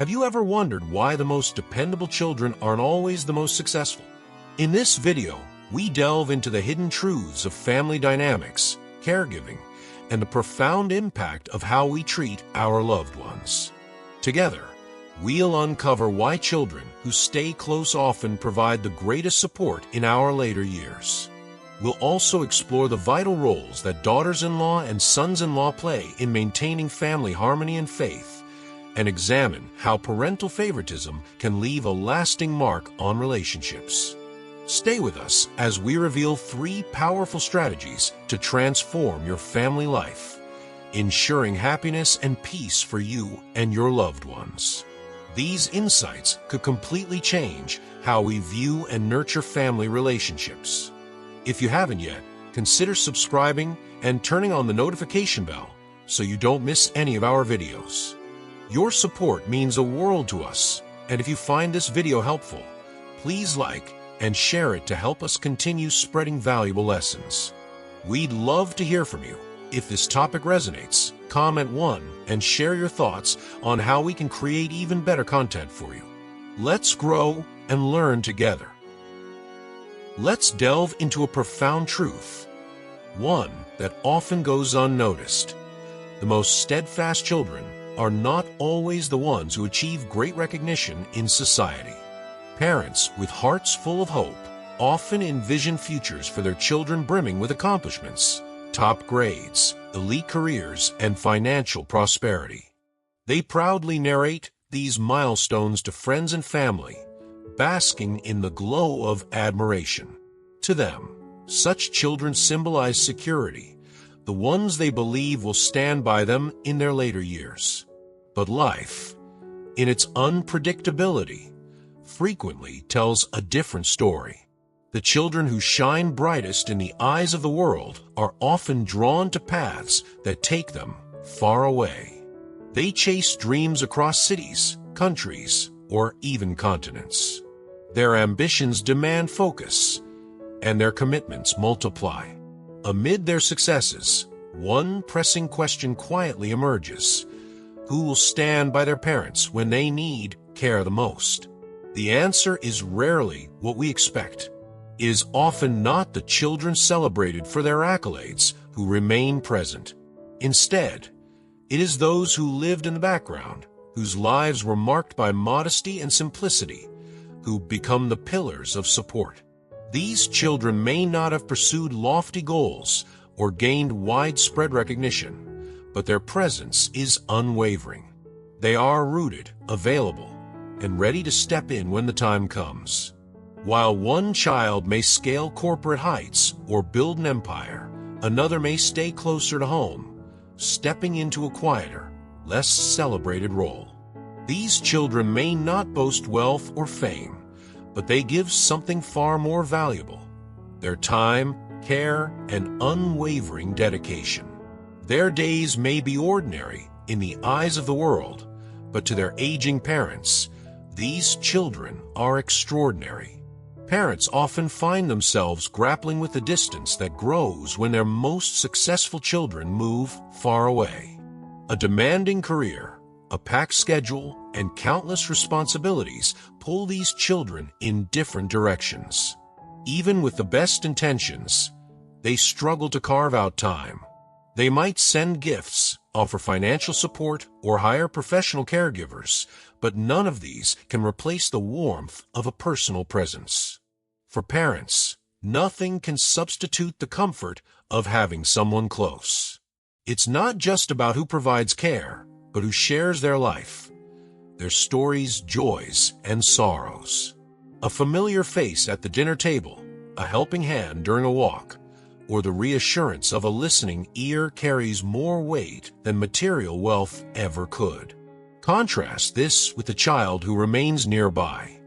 Have you ever wondered why the most dependable children aren't always the most successful? In this video, we delve into the hidden truths of family dynamics, caregiving, and the profound impact of how we treat our loved ones. Together, we'll uncover why children who stay close often provide the greatest support in our later years. We'll also explore the vital roles that daughters-in-law and sons-in-law play in maintaining family harmony and faith, and examine how parental favoritism can leave a lasting mark on relationships. Stay with us as we reveal 3 powerful strategies to transform your family life, ensuring happiness and peace for you and your loved ones. These insights could completely change how we view and nurture family relationships. If you haven't yet, consider subscribing and turning on the notification bell so you don't miss any of our videos. Your support means a world to us, and if you find this video helpful, please like and share it to help us continue spreading valuable lessons. We'd love to hear from you. If this topic resonates, comment 1 and share your thoughts on how we can create even better content for you. Let's grow and learn together. Let's delve into a profound truth, one that often goes unnoticed. The most steadfast children are not always the ones who achieve great recognition in society. Parents with hearts full of hope often envision futures for their children brimming with accomplishments, top grades, elite careers, and financial prosperity. They proudly narrate these milestones to friends and family, basking in the glow of admiration. To them, such children symbolize security, the ones they believe will stand by them in their later years. But life, in its unpredictability, frequently tells a different story. The children who shine brightest in the eyes of the world are often drawn to paths that take them far away. They chase dreams across cities, countries, or even continents. Their ambitions demand focus, and their commitments multiply. Amid their successes, one pressing question quietly emerges: who will stand by their parents when they need care the most? The answer is rarely what we expect. It is often not the children celebrated for their accolades who remain present. Instead, it is those who lived in the background, whose lives were marked by modesty and simplicity, who become the pillars of support. These children may not have pursued lofty goals or gained widespread recognition, but their presence is unwavering. They are rooted, available, and ready to step in when the time comes. While one child may scale corporate heights or build an empire, another may stay closer to home, stepping into a quieter, less celebrated role. These children may not boast wealth or fame, but they give something far more valuable: their time, care, and unwavering dedication. Their days may be ordinary in the eyes of the world, but to their aging parents, these children are extraordinary. Parents often find themselves grappling with the distance that grows when their most successful children move far away. A demanding career, a packed schedule, and countless responsibilities pull these children in different directions. Even with the best intentions, they struggle to carve out time. They might send gifts, offer financial support, or hire professional caregivers, but none of these can replace the warmth of a personal presence. For parents, nothing can substitute the comfort of having someone close. It's not just about who provides care, but who shares their life, their stories, joys, and sorrows. A familiar face at the dinner table, a helping hand during a walk, or the reassurance of a listening ear carries more weight than material wealth ever could. Contrast this with a child who remains nearby.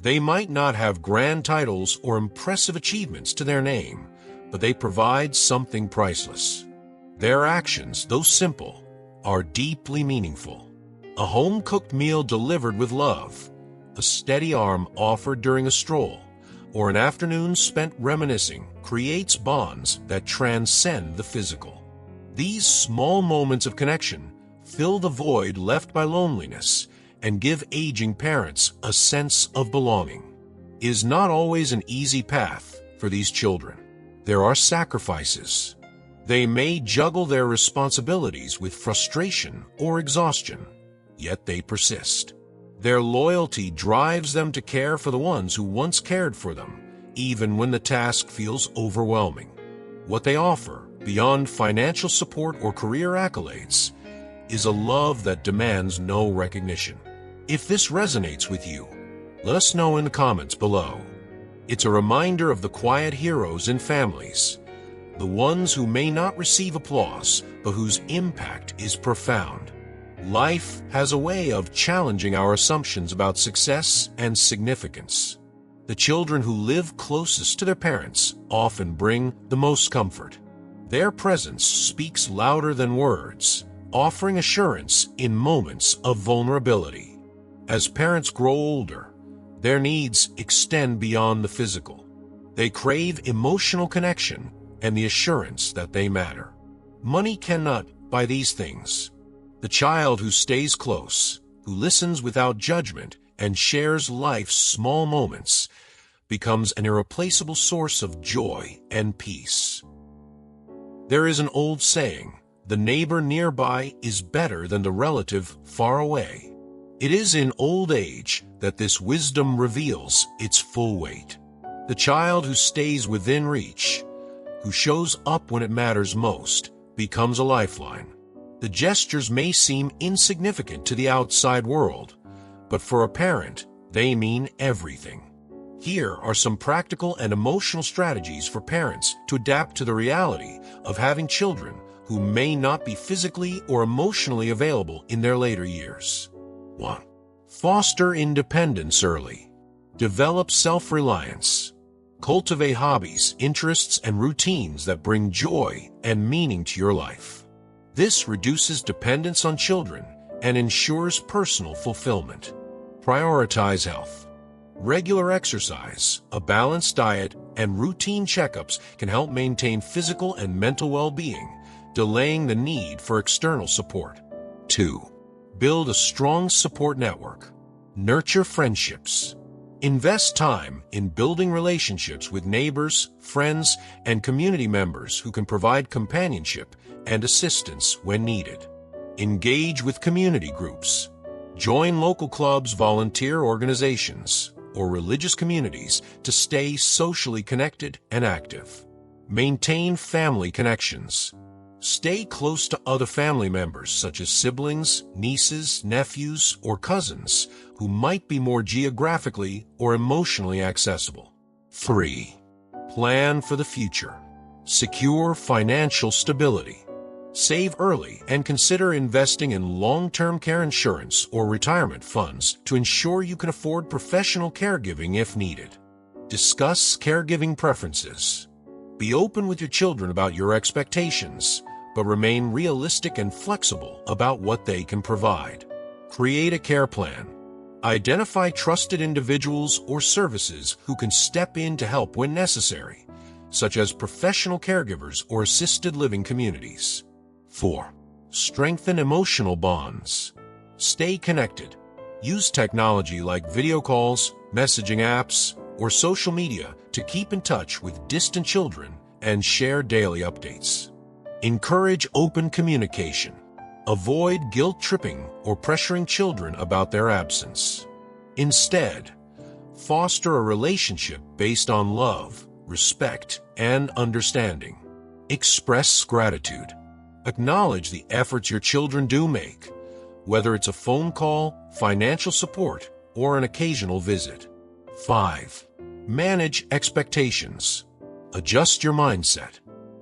They might not have grand titles or impressive achievements to their name, but they provide something priceless. Their actions, though simple, are deeply meaningful. A home-cooked meal delivered with love, a steady arm offered during a stroll, or an afternoon spent reminiscing creates bonds that transcend the physical. These small moments of connection fill the void left by loneliness and give aging parents a sense of belonging. It is not always an easy path for these children. There are sacrifices. They may juggle their responsibilities with frustration or exhaustion, yet they persist. Their loyalty drives them to care for the ones who once cared for them, even when the task feels overwhelming. What they offer, beyond financial support or career accolades, is a love that demands no recognition. If this resonates with you, let us know in the comments below. It's a reminder of the quiet heroes in families, the ones who may not receive applause, but whose impact is profound. Life has a way of challenging our assumptions about success and significance. The children who live closest to their parents often bring the most comfort. Their presence speaks louder than words, offering assurance in moments of vulnerability. As parents grow older, their needs extend beyond the physical. They crave emotional connection and the assurance that they matter. Money cannot buy these things. The child who stays close, who listens without judgment, and shares life's small moments, becomes an irreplaceable source of joy and peace. There is an old saying, "The neighbor nearby is better than the relative far away." It is in old age that this wisdom reveals its full weight. The child who stays within reach, who shows up when it matters most, becomes a lifeline. The gestures may seem insignificant to the outside world, but for a parent, they mean everything. Here are some practical and emotional strategies for parents to adapt to the reality of having children who may not be physically or emotionally available in their later years. 1. Foster independence early. Develop self-reliance. Cultivate hobbies, interests, and routines that bring joy and meaning to your life. This reduces dependence on children and ensures personal fulfillment. Prioritize health. Regular exercise, a balanced diet, and routine checkups can help maintain physical and mental well-being, delaying the need for external support. 2. Build a strong support network. Nurture friendships. Invest time in building relationships with neighbors, friends, and community members who can provide companionship and assistance when needed. Engage with community groups. Join local clubs, volunteer organizations, or religious communities to stay socially connected and active. Maintain family connections. Stay close to other family members such as siblings, nieces, nephews, or cousins who might be more geographically or emotionally accessible. 3. Plan for the future. Secure financial stability. Save early and consider investing in long-term care insurance or retirement funds to ensure you can afford professional caregiving if needed. Discuss caregiving preferences. Be open with your children about your expectations, but remain realistic and flexible about what they can provide. Create a care plan. Identify trusted individuals or services who can step in to help when necessary, such as professional caregivers or assisted living communities. 4. Strengthen emotional bonds. Stay connected. Use technology like video calls, messaging apps, or social media to keep in touch with distant children and share daily updates. Encourage open communication. Avoid guilt-tripping or pressuring children about their absence. Instead, foster a relationship based on love, respect, and understanding. Express gratitude. Acknowledge the efforts your children do make, whether it's a phone call, financial support, or an occasional visit. 5. Manage expectations. Adjust your mindset.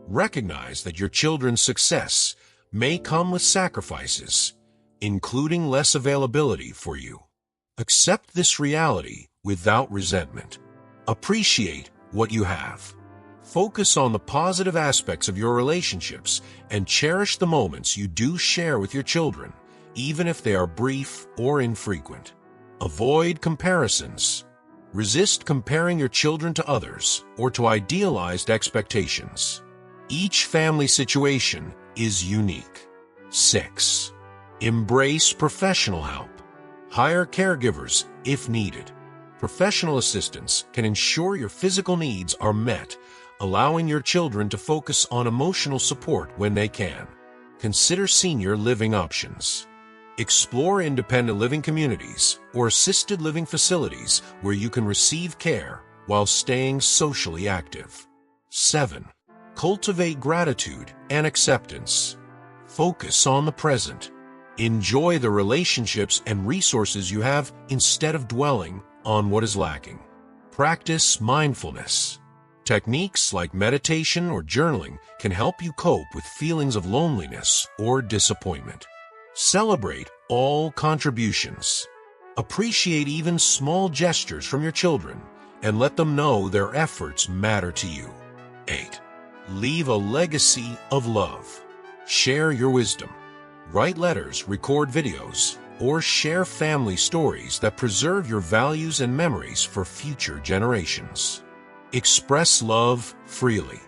Recognize that your children's success may come with sacrifices, including less availability for you. Accept this reality without resentment. Appreciate what you have. Focus on the positive aspects of your relationships and cherish the moments you do share with your children, even if they are brief or infrequent. Avoid comparisons. Resist comparing your children to others or to idealized expectations. Each family situation is unique. 6. Embrace professional help. Hire caregivers if needed. Professional assistance can ensure your physical needs are met, allowing your children to focus on emotional support when they can. Consider senior living options. Explore independent living communities or assisted living facilities where you can receive care while staying socially active. 7. Cultivate gratitude and acceptance. Focus on the present. Enjoy the relationships and resources you have instead of dwelling on what is lacking. Practice mindfulness. Techniques like meditation or journaling can help you cope with feelings of loneliness or disappointment. Celebrate all contributions. Appreciate even small gestures from your children and let them know their efforts matter to you. 8. Leave a legacy of love. Share your wisdom. Write letters, record videos, or share family stories that preserve your values and memories for future generations. Express love freely.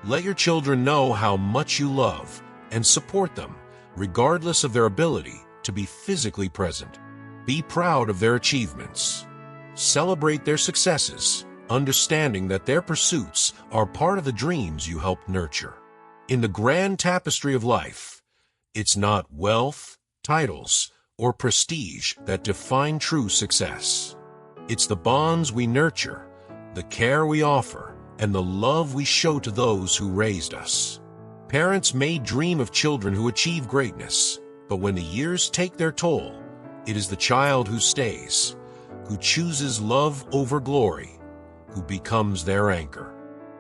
Let your children know how much you love and support them, regardless of their ability to be physically present. Be proud of their achievements. Celebrate their successes, understanding that their pursuits are part of the dreams you helped nurture. In the grand tapestry of life, it's not wealth, titles, or prestige that define true success. It's the bonds we nurture, the care we offer, and the love we show to those who raised us. Parents may dream of children who achieve greatness, but when the years take their toll, it is the child who stays, who chooses love over glory, who becomes their anchor.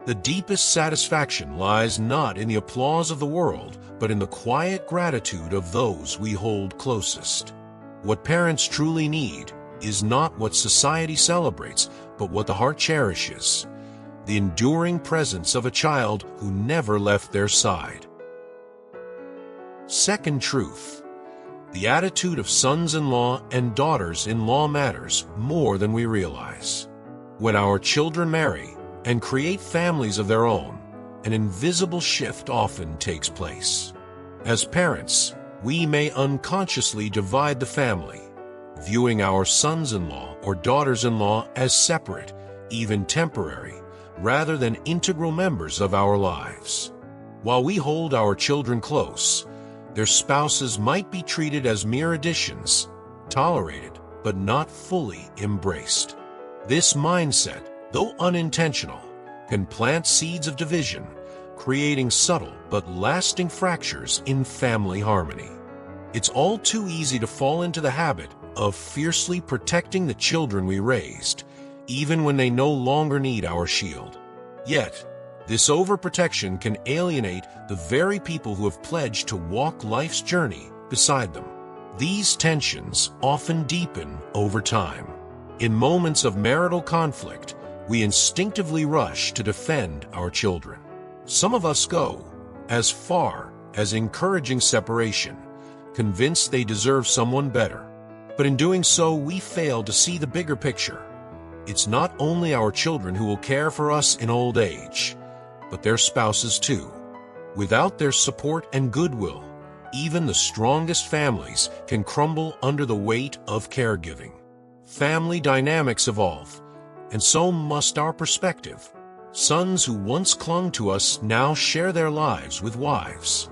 The deepest satisfaction lies not in the applause of the world, but in the quiet gratitude of those we hold closest. What parents truly need is not what society celebrates, but what the heart cherishes: the enduring presence of a child who never left their side. Second truth: the attitude of sons-in-law and daughters-in-law matters more than we realize. When our children marry and create families of their own, an invisible shift often takes place. As parents, we may unconsciously divide the family, viewing our sons-in-law or daughters-in-law as separate, even temporary, rather than integral members of our lives. While we hold our children close, their spouses might be treated as mere additions, tolerated but not fully embraced. This mindset, though unintentional, can plant seeds of division, creating subtle but lasting fractures in family harmony. It's all too easy to fall into the habit of fiercely protecting the children we raised, even when they no longer need our shield. Yet, this overprotection can alienate the very people who have pledged to walk life's journey beside them. These tensions often deepen over time. In moments of marital conflict, we instinctively rush to defend our children. Some of us go as far as encouraging separation, convinced they deserve someone better. But in doing so, we fail to see the bigger picture. It's not only our children who will care for us in old age, but their spouses too. Without their support and goodwill, even the strongest families can crumble under the weight of caregiving. Family dynamics evolve, and so must our perspective. Sons who once clung to us now share their lives with wives.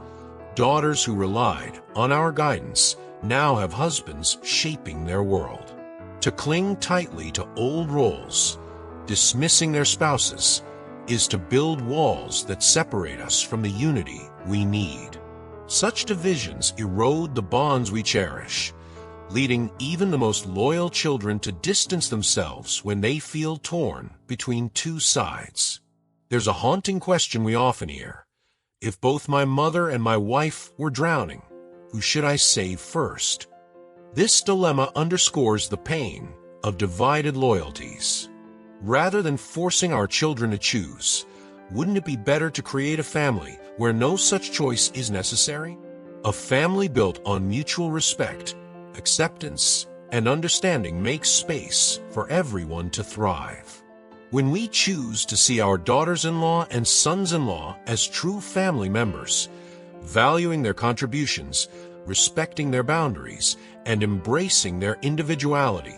Daughters who relied on our guidance now have husbands shaping their world. To cling tightly to old roles, dismissing their spouses, is to build walls that separate us from the unity we need. Such divisions erode the bonds we cherish, leading even the most loyal children to distance themselves when they feel torn between two sides. There's a haunting question we often hear: if both my mother and my wife were drowning, who should I save first? This dilemma underscores the pain of divided loyalties. Rather than forcing our children to choose, wouldn't it be better to create a family where no such choice is necessary? A family built on mutual respect, acceptance, and understanding makes space for everyone to thrive. When we choose to see our daughters-in-law and sons-in-law as true family members, valuing their contributions, respecting their boundaries, and embracing their individuality,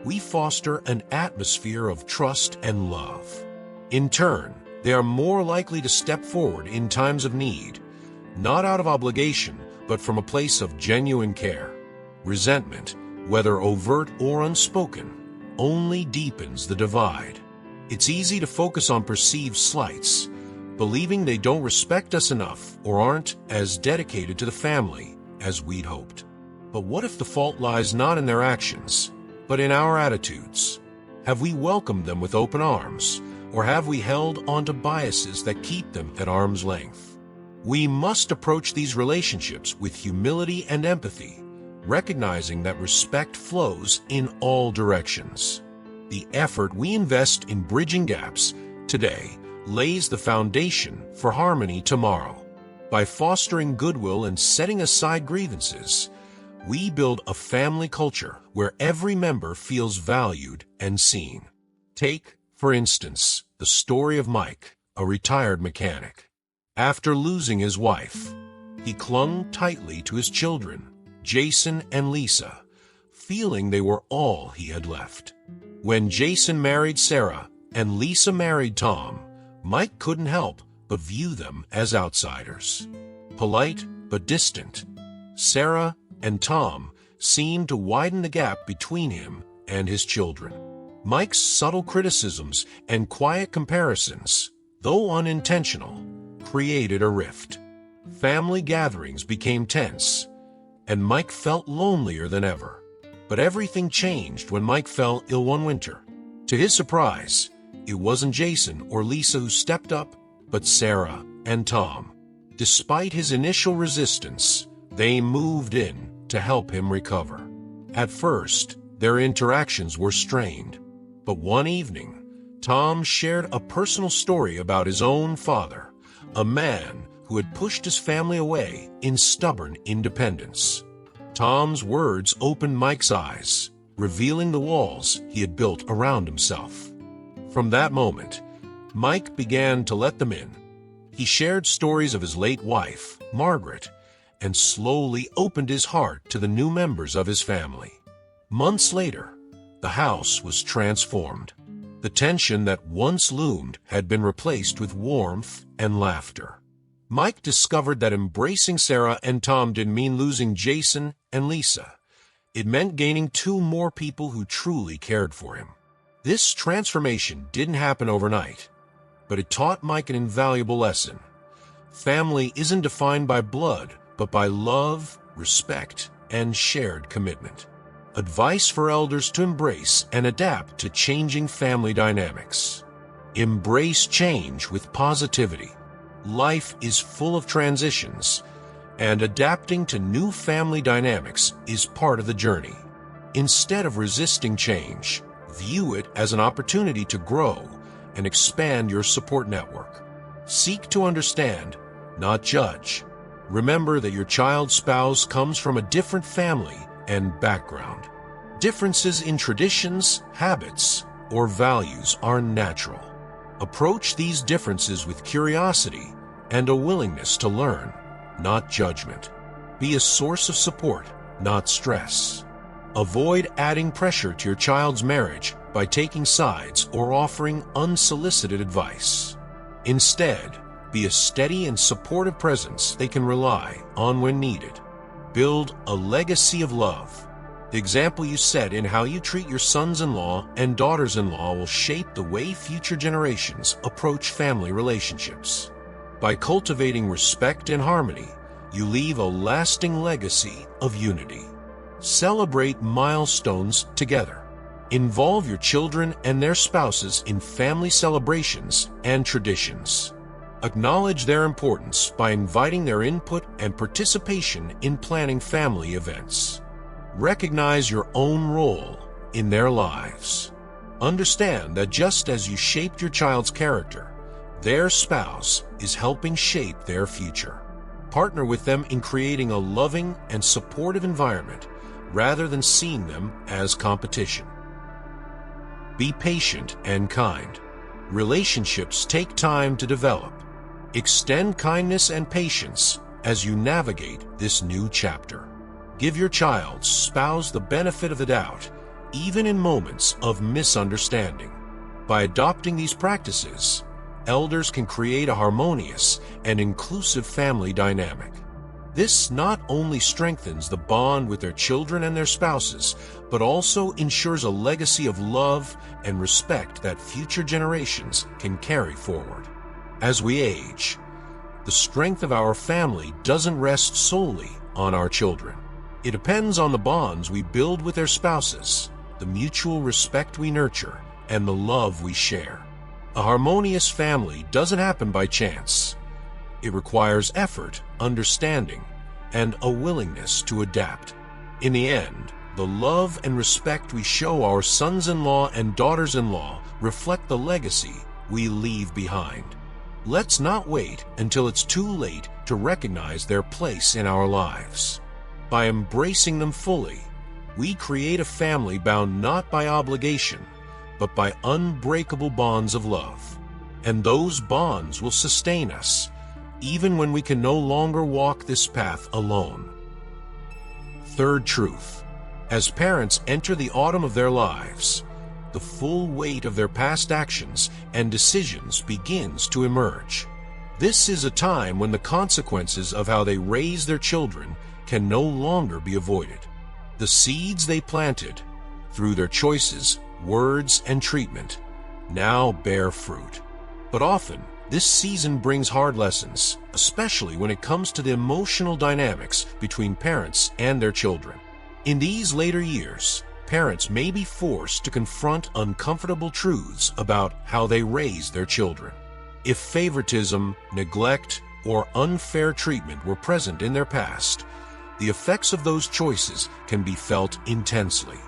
we foster an atmosphere of trust and love. In turn, they are more likely to step forward in times of need, not out of obligation, but from a place of genuine care. Resentment, whether overt or unspoken, only deepens the divide. It's easy to focus on perceived slights, believing they don't respect us enough or aren't as dedicated to the family as we'd hoped. But what if the fault lies not in their actions, but in our attitudes? Have we welcomed them with open arms, or have we held onto biases that keep them at arm's length? We must approach these relationships with humility and empathy, recognizing that respect flows in all directions. The effort we invest in bridging gaps today lays the foundation for harmony tomorrow. By fostering goodwill and setting aside grievances, we build a family culture where every member feels valued and seen. Take, for instance, the story of Mike, a retired mechanic. After losing his wife, he clung tightly to his children, Jason and Lisa, feeling they were all he had left. When Jason married Sarah and Lisa married Tom, Mike couldn't help but view them as outsiders. Polite but distant, Sarah and Tom seemed to widen the gap between him and his children. Mike's subtle criticisms and quiet comparisons, though unintentional, created a rift. Family gatherings became tense, and Mike felt lonelier than ever. But everything changed when Mike fell ill one winter. To his surprise, it wasn't Jason or Lisa who stepped up, but Sarah and Tom. Despite his initial resistance, they moved in to help him recover. At first, their interactions were strained. But one evening, Tom shared a personal story about his own father, a man who had pushed his family away in stubborn independence. Tom's words opened Mike's eyes, revealing the walls he had built around himself. From that moment, Mike began to let them in. He shared stories of his late wife, Margaret, and slowly opened his heart to the new members of his family. Months later, the house was transformed. The tension that once loomed had been replaced with warmth and laughter. Mike discovered that embracing Sarah and Tom didn't mean losing Jason and Lisa. It meant gaining two more people who truly cared for him. This transformation didn't happen overnight, but it taught Mike an invaluable lesson. Family isn't defined by blood, but by love, respect, and shared commitment. Advice for elders to embrace and adapt to changing family dynamics. Embrace change with positivity. Life is full of transitions, and adapting to new family dynamics is part of the journey. Instead of resisting change, view it as an opportunity to grow and expand your support network. Seek to understand, not judge. Remember that your child's spouse comes from a different family and background. Differences in traditions, habits, or values are natural. Approach these differences with curiosity and a willingness to learn, not judgment. Be a source of support, not stress. Avoid adding pressure to your child's marriage by taking sides or offering unsolicited advice. Instead, be a steady and supportive presence they can rely on when needed. Build a legacy of love. The example you set in how you treat your sons-in-law and daughters-in-law will shape the way future generations approach family relationships. By cultivating respect and harmony, you leave a lasting legacy of unity. Celebrate milestones together. Involve your children and their spouses in family celebrations and traditions. Acknowledge their importance by inviting their input and participation in planning family events. Recognize your own role in their lives. Understand that just as you shaped your child's character, their spouse is helping shape their future. Partner with them in creating a loving and supportive environment rather than seeing them as competition. Be patient and kind. Relationships take time to develop. Extend kindness and patience as you navigate this new chapter. Give your child's spouse the benefit of the doubt, even in moments of misunderstanding. By adopting these practices, elders can create a harmonious and inclusive family dynamic. This not only strengthens the bond with their children and their spouses, but also ensures a legacy of love and respect that future generations can carry forward. As we age, the strength of our family doesn't rest solely on our children. It depends on the bonds we build with their spouses, the mutual respect we nurture, and the love we share. A harmonious family doesn't happen by chance. It requires effort, understanding, and a willingness to adapt. In the end, the love and respect we show our sons-in-law and daughters-in-law reflect the legacy we leave behind. Let's not wait until it's too late to recognize their place in our lives. By embracing them fully, we create a family bound not by obligation, but by unbreakable bonds of love. And those bonds will sustain us, even when we can no longer walk this path alone. Third truth: as parents enter the autumn of their lives, the full weight of their past actions and decisions begins to emerge. This is a time when the consequences of how they raise their children can no longer be avoided. The seeds they planted, through their choices, words, and treatment, now bear fruit. But often, this season brings hard lessons, especially when it comes to the emotional dynamics between parents and their children. In these later years, parents may be forced to confront uncomfortable truths about how they raise their children. If favoritism, neglect, or unfair treatment were present in their past, the effects of those choices can be felt intensely.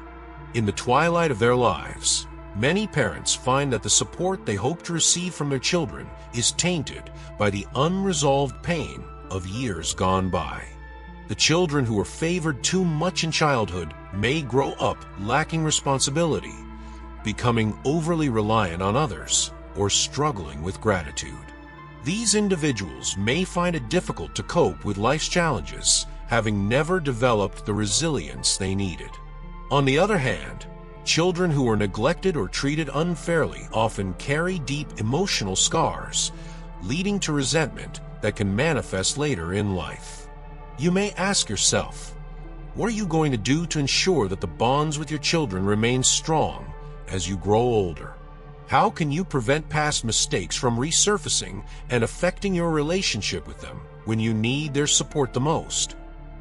In the twilight of their lives, many parents find that the support they hope to receive from their children is tainted by the unresolved pain of years gone by. The children who were favored too much in childhood may grow up lacking responsibility, becoming overly reliant on others, or struggling with gratitude. These individuals may find it difficult to cope with life's challenges, having never developed the resilience they needed. On the other hand, children who were neglected or treated unfairly often carry deep emotional scars, leading to resentment that can manifest later in life. You may ask yourself, what are you going to do to ensure that the bonds with your children remain strong as you grow older? How can you prevent past mistakes from resurfacing and affecting your relationship with them when you need their support the most?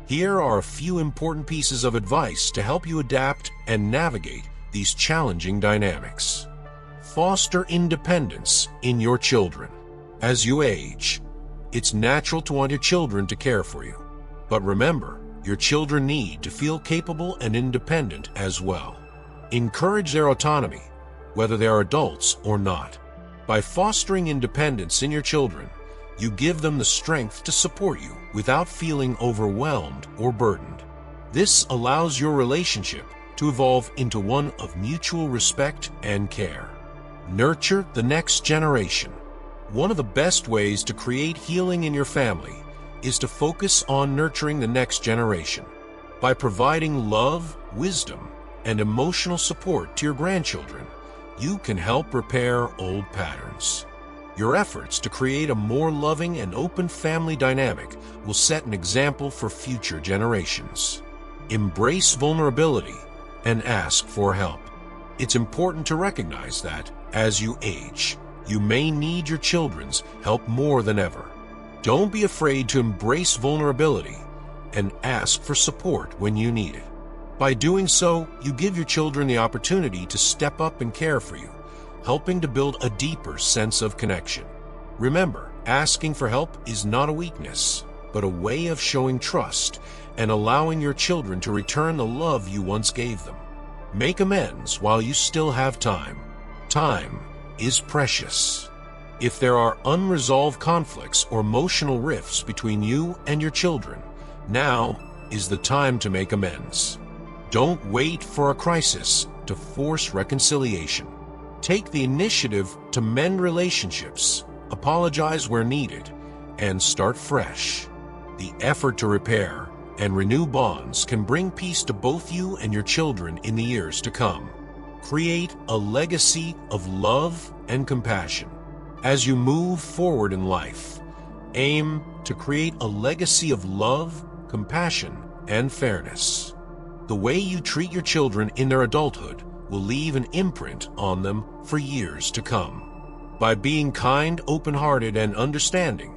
Here are a few important pieces of advice to help you adapt and navigate these challenging dynamics. Foster independence in your children. As you age, it's natural to want your children to care for you. But remember, your children need to feel capable and independent as well. Encourage their autonomy, whether they are adults or not. By fostering independence in your children, you give them the strength to support you without feeling overwhelmed or burdened. This allows your relationship to evolve into one of mutual respect and care. Nurture the next generation. One of the best ways to create healing in your family is to focus on nurturing the next generation. By providing love, wisdom, and emotional support to your grandchildren, you can help repair old patterns. Your efforts to create a more loving and open family dynamic will set an example for future generations. Embrace vulnerability and ask for help. It's important to recognize that, as you age, you may need your children's help more than ever. Don't be afraid to embrace vulnerability and ask for support when you need it. By doing so, you give your children the opportunity to step up and care for you, helping to build a deeper sense of connection. Remember, asking for help is not a weakness, but a way of showing trust and allowing your children to return the love you once gave them. Make amends while you still have time. Time is precious. If there are unresolved conflicts or emotional rifts between you and your children, now is the time to make amends. Don't wait for a crisis to force reconciliation. Take the initiative to mend relationships, apologize where needed, and start fresh. The effort to repair and renew bonds can bring peace to both you and your children in the years to come. Create a legacy of love and compassion. As you move forward in life, aim to create a legacy of love, compassion, and fairness. The way you treat your children in their adulthood will leave an imprint on them for years to come. By being kind, open-hearted, and understanding,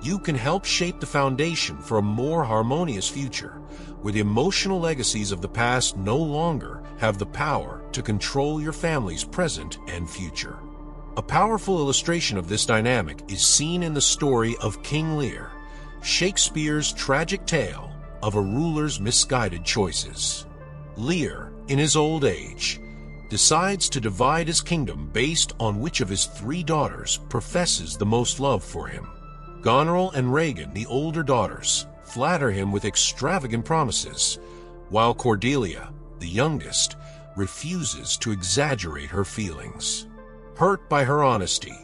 you can help shape the foundation for a more harmonious future, where the emotional legacies of the past no longer have the power to control your family's present and future. A powerful illustration of this dynamic is seen in the story of King Lear, Shakespeare's tragic tale of a ruler's misguided choices. Lear, in his old age, decides to divide his kingdom based on which of his 3 daughters professes the most love for him. Goneril and Regan, the older daughters, flatter him with extravagant promises, while Cordelia, the youngest, refuses to exaggerate her feelings. Hurt by her honesty,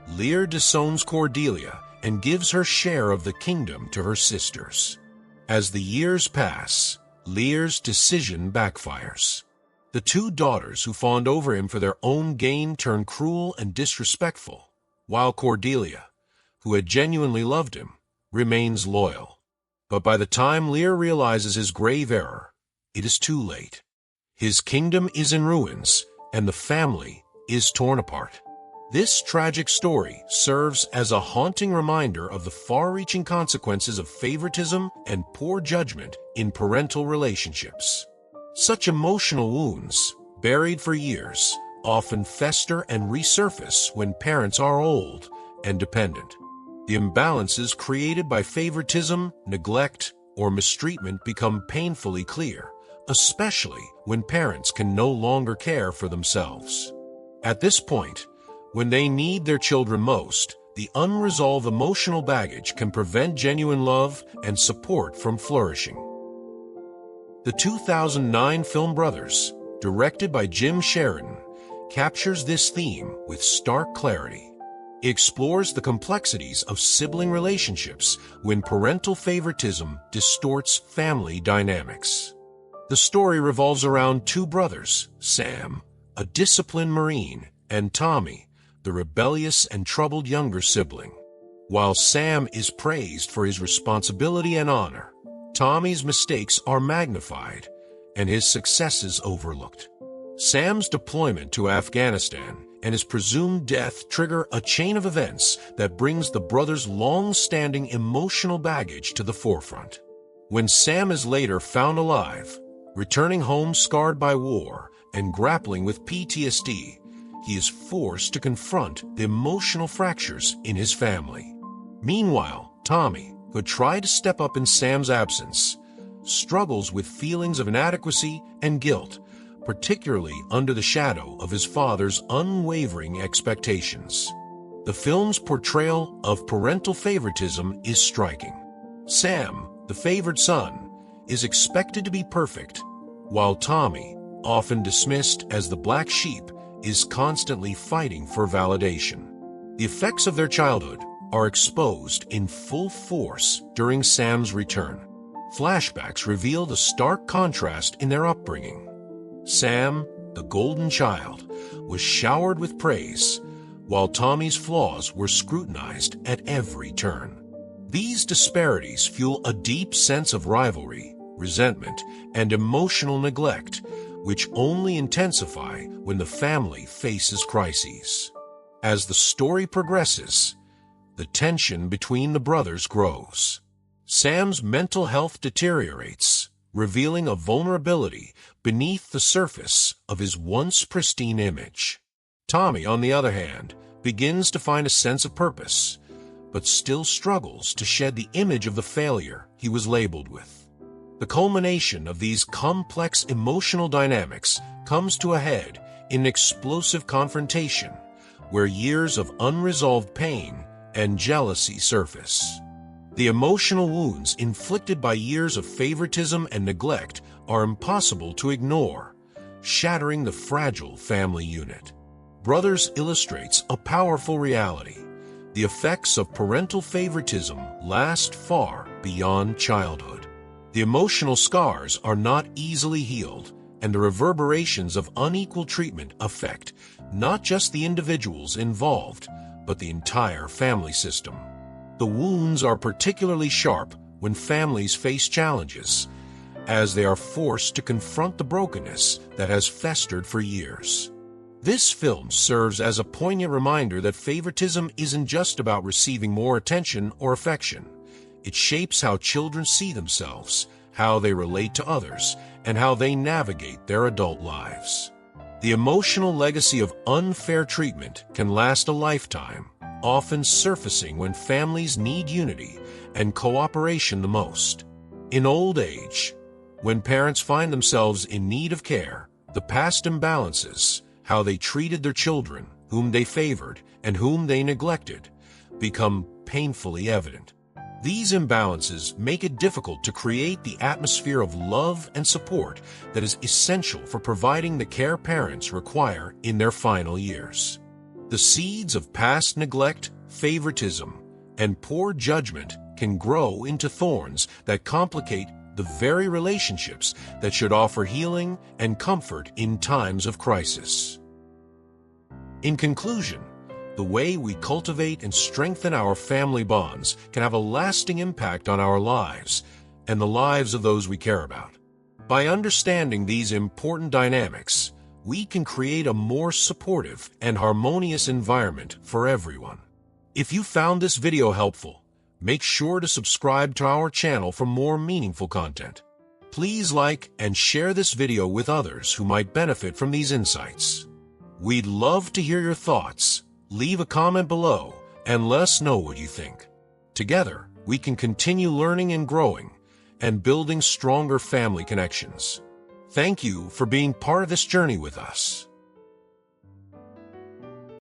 Lear disowns Cordelia and gives her share of the kingdom to her sisters. As the years pass, Lear's decision backfires. The 2 daughters who fawned over him for their own gain turn cruel and disrespectful, while Cordelia, who had genuinely loved him, remains loyal. But by the time Lear realizes his grave error, it is too late. His kingdom is in ruins, and the family is torn apart. This tragic story serves as a haunting reminder of the far-reaching consequences of favoritism and poor judgment in parental relationships. Such emotional wounds, buried for years, often fester and resurface when parents are old and dependent. The imbalances created by favoritism, neglect, or mistreatment become painfully clear, especially when parents can no longer care for themselves. At this point, when they need their children most, the unresolved emotional baggage can prevent genuine love and support from flourishing. The 2009 film Brothers, directed by Jim Sheridan, captures this theme with stark clarity. It explores the complexities of sibling relationships when parental favoritism distorts family dynamics. The story revolves around 2 brothers, Sam, a disciplined Marine, and Tommy, the rebellious and troubled younger sibling. While Sam is praised for his responsibility and honor, Tommy's mistakes are magnified and his successes overlooked. Sam's deployment to Afghanistan and his presumed death trigger a chain of events that brings the brothers' long-standing emotional baggage to the forefront. When Sam is later found alive, returning home scarred by war and grappling with PTSD, he is forced to confront the emotional fractures in his family. Meanwhile, Tommy, who tried to step up in Sam's absence, struggles with feelings of inadequacy and guilt, particularly under the shadow of his father's unwavering expectations. The film's portrayal of parental favoritism is striking. Sam, the favored son, is expected to be perfect, while Tommy, often dismissed as the black sheep, is constantly fighting for validation. The effects of their childhood are exposed in full force during Sam's return. Flashbacks reveal the stark contrast in their upbringing. Sam, the golden child, was showered with praise, while Tommy's flaws were scrutinized at every turn. These disparities fuel a deep sense of rivalry, resentment, and emotional neglect, which only intensify when the family faces crises. As the story progresses, the tension between the brothers grows. Sam's mental health deteriorates, revealing a vulnerability beneath the surface of his once pristine image. Tommy, on the other hand, begins to find a sense of purpose, but still struggles to shed the image of the failure he was labeled with. The culmination of these complex emotional dynamics comes to a head in an explosive confrontation, where years of unresolved pain and jealousy surface. The emotional wounds inflicted by years of favoritism and neglect are impossible to ignore, shattering the fragile family unit. Brothers illustrates a powerful reality. the effects of parental favoritism last far beyond childhood. The emotional scars are not easily healed, and the reverberations of unequal treatment affect not just the individuals involved, but the entire family system. The wounds are particularly sharp when families face challenges, as they are forced to confront the brokenness that has festered for years. This film serves as a poignant reminder that favoritism isn't just about receiving more attention or affection. It shapes how children see themselves, how they relate to others, and how they navigate their adult lives. The emotional legacy of unfair treatment can last a lifetime, often surfacing when families need unity and cooperation the most. In old age, when parents find themselves in need of care, the past imbalances, how they treated their children, whom they favored, and whom they neglected, become painfully evident. These imbalances make it difficult to create the atmosphere of love and support that is essential for providing the care parents require in their final years. The seeds of past neglect, favoritism, and poor judgment can grow into thorns that complicate the very relationships that should offer healing and comfort in times of crisis. In conclusion, the way we cultivate and strengthen our family bonds can have a lasting impact on our lives and the lives of those we care about. By understanding these important dynamics, we can create a more supportive and harmonious environment for everyone. If you found this video helpful, make sure to subscribe to our channel for more meaningful content. Please like and share this video with others who might benefit from these insights. We'd love to hear your thoughts. Leave a comment below and let us know what you think. Together, we can continue learning and growing and building stronger family connections. Thank you for being part of this journey with us.